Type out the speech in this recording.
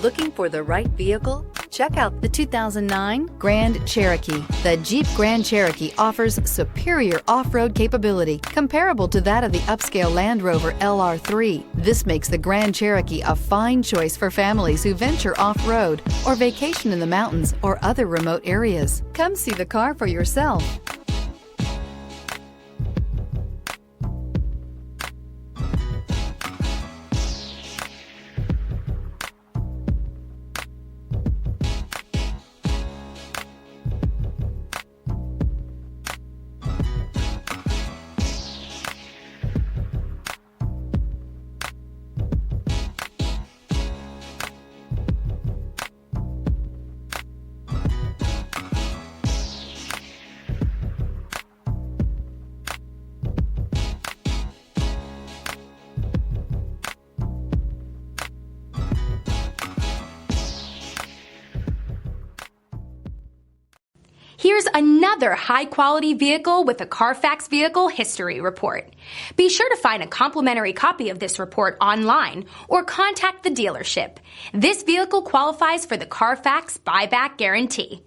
Looking for the right vehicle? Check out the 2009 Grand Cherokee. The Jeep Grand Cherokee offers superior off-road capability comparable to that of the upscale Land Rover LR3. This makes the Grand Cherokee a fine choice for families who venture off-road or vacation in the mountains or other remote areas. Come see the car for yourself. Here's another high-quality vehicle with a Carfax Vehicle History Report. Be sure to find a complimentary copy of this report online or contact the dealership. This vehicle qualifies for the Carfax Buyback Guarantee.